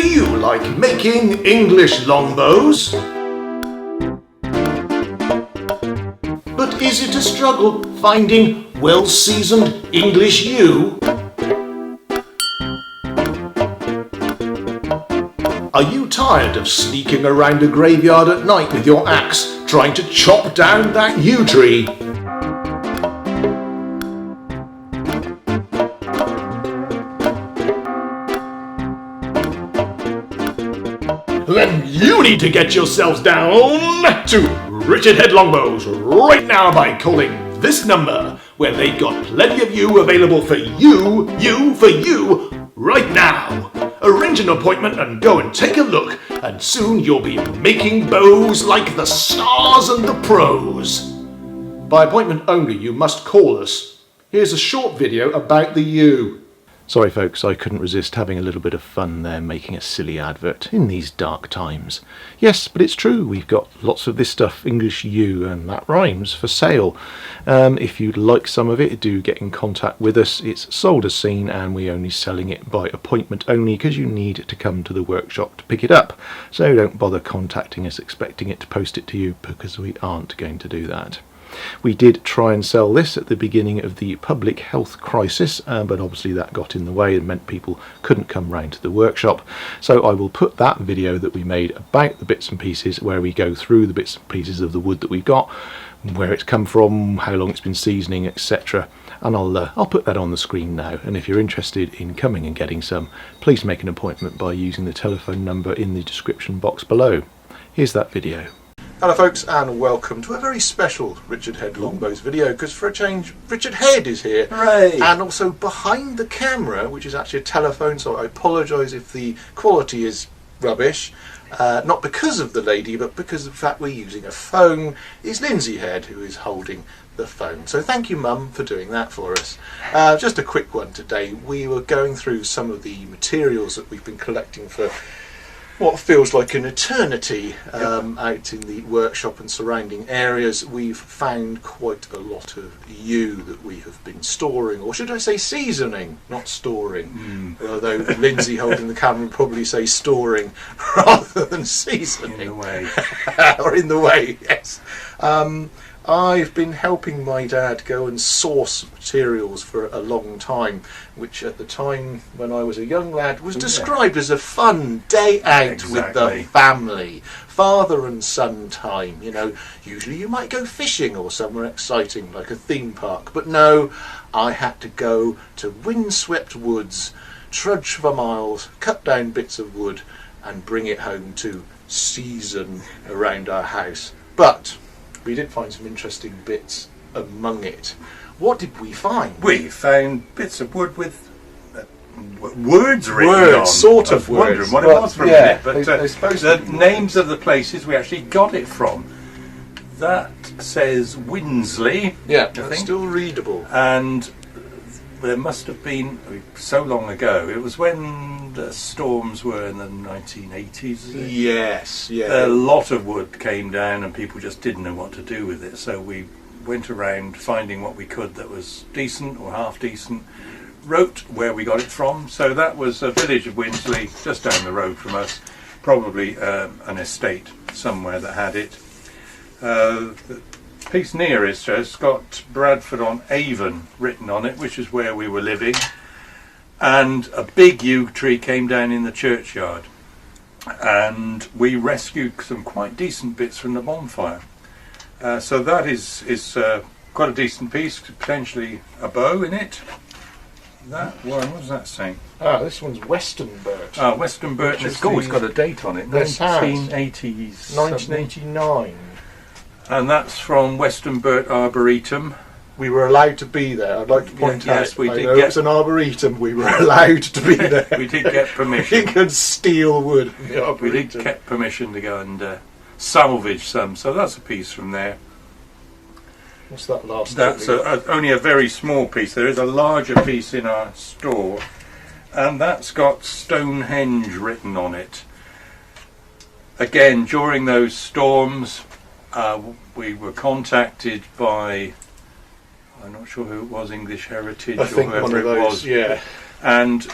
you like making English longbows? But is it a struggle finding well-seasoned English yew? Are you tired of sneaking around a graveyard at night with your axe, trying to chop down that yew tree? Then you need to get yourselves down to Richard Head Longbows right now by calling this number, where they've got plenty of yew available for you right now. Arrange an appointment and go and take a look, and soon you'll be making bows like the stars and the pros. By appointment only, you must call us. Here's a short video about the yew. Sorry folks, I couldn't resist having a little bit of fun there, making a silly advert in these dark times. Yes, but it's true, we've got lots of this stuff, English yew, and that rhymes, for sale. If you'd like some of it, do get in contact with us. It's sold as seen, and we're only selling it by appointment only because you need to come to the workshop to pick it up. So don't bother contacting us expecting it to post it to you, because we aren't going to do that. We did try and sell this at the beginning of the public health crisis, but obviously that got in the way and meant people couldn't come round to the workshop. So I will put that video that we made about the bits and pieces, where we go through the bits and pieces of the wood that we've got, where it's come from, how long it's been seasoning, etc. And I'll put that on the screen now. And if you're interested in coming and getting some, please make an appointment by using the telephone number in the description box below. Here's that video. Hello folks, and welcome to a very special Richard Head Longbows video, because for a change Richard Head is here. Hooray! And also behind the camera, which is actually a telephone, so I apologise if the quality is rubbish, not because of the lady but because of the fact we're using a phone, is Lindsay Head, who is holding the phone. So thank you Mum for doing that for us. Just a quick one today. We were going through some of the materials that we've been collecting for what feels like an eternity out in the workshop and surrounding areas. We've found quite a lot of yew that we have been storing, or should I say seasoning, not storing. Although Lindsay holding the camera would probably say storing rather than seasoning. In the way. Or in the way, yes. I've been helping my dad go and source materials for a long time, which at the time when I was a young lad was described as a fun day out with the family. Father and son time, you know. Usually you might go fishing or somewhere exciting like a theme park, but no, I had to go to windswept woods, trudge for miles, cut down bits of wood and bring it home to season around our house. But we did find some interesting bits among it. What did we find? We found bits of wood with words written on. Sort of words. Wondering what it was for a minute, but the names of the places we actually got it from. That says Winsley. Yeah, I think. still readable. And there must have been, so long ago, it was when the storms were in the 1980s. Yes, yeah. A lot of wood came down and people just didn't know what to do with it, so we went around finding what we could that was decent or half decent, wrote where we got it from. So that was a village of Winsley, just down the road from us, probably an estate somewhere that had it. The piece nearest has got Bradford on Avon written on it, which is where we were living, and a big yew tree came down in the churchyard, and we rescued some quite decent bits from the bonfire. So that is quite a decent piece, potentially a bow in it. That one, what does that say? This one's Western Birch. Western Birch. It's got a date on it, 1980s. 1989. And that's from Western Birch Arboretum. We were allowed to be there. I'd like to point out. Yes, we I did know get. It's an arboretum. We were allowed to be there. We did get permission. We could steal wood. We did get permission to go and salvage some. So that's a piece from there. What's that last? That's only a very small piece. There is a larger piece in our store, and that's got Stonehenge written on it. Again, during those storms, we were contacted by, I'm not sure who it was, English Heritage or whoever it was. Yeah. And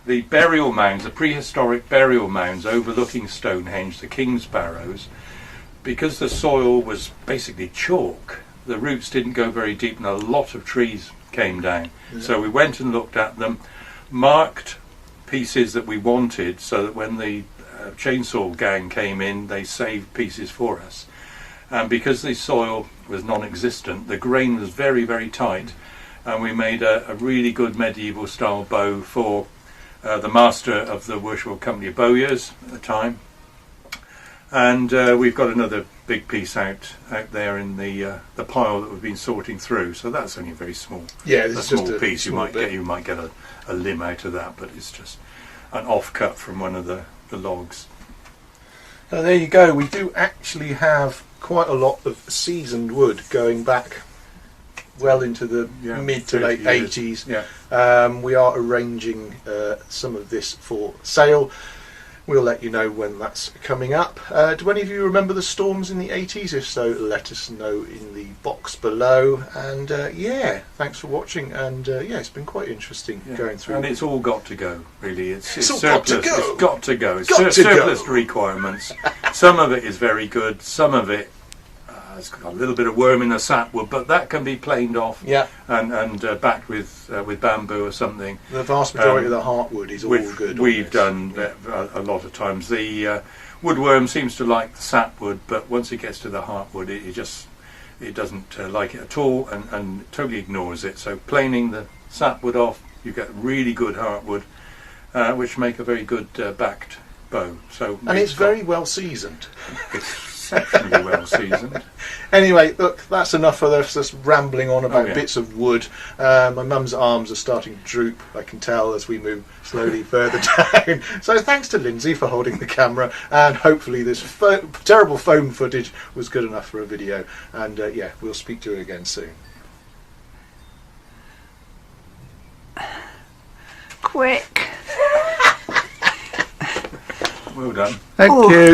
the burial mounds, the prehistoric burial mounds overlooking Stonehenge, the King's Barrows, because the soil was basically chalk, the roots didn't go very deep and a lot of trees came down. Yeah. So we went and looked at them, marked pieces that we wanted so that when the chainsaw gang came in, they saved pieces for us. And because the soil was non-existent, the grain was very, very tight, and we made a really good medieval style bow for the master of the Worshipful Company of Bowyers at the time. And we've got another big piece out there in the pile that we've been sorting through. So that's only a very small, Yeah, this is small just a piece. small bit. You might get a limb out of that, but it's just an offcut from one of the logs. So there you go. We do actually have quite a lot of seasoned wood going back well into the mid to late 80s. Yeah. We are arranging some of this for sale. We'll let you know when that's coming up. Do any of you remember the storms in the 80s? If so, let us know in the box below. And yeah, thanks for watching. And yeah, it's been quite interesting going through. And it's all got to go, really. It's all surplus. got to go. It's got to go. It's Got to surplus go. requirements. Some of it is very good. Some of it it's got a little bit of worm in the sapwood, but that can be planed off and backed with bamboo or something. The vast majority of the heartwood is all good. We've done a lot of times. The woodworm seems to like the sapwood, but once it gets to the heartwood, it doesn't like it at all and totally ignores it. So planing the sapwood off, you get really good heartwood, which make a very good backed bow. So and it's very well seasoned. It's exceptionally well seasoned. Anyway, look, that's enough of us just rambling on about yeah. bits of wood. My mum's arms are starting to droop, I can tell, as we move slowly further down. So thanks to Lindsay for holding the camera, and hopefully this terrible phone footage was good enough for a video. And yeah, we'll speak to you again soon. Quick. Well done. Thank you.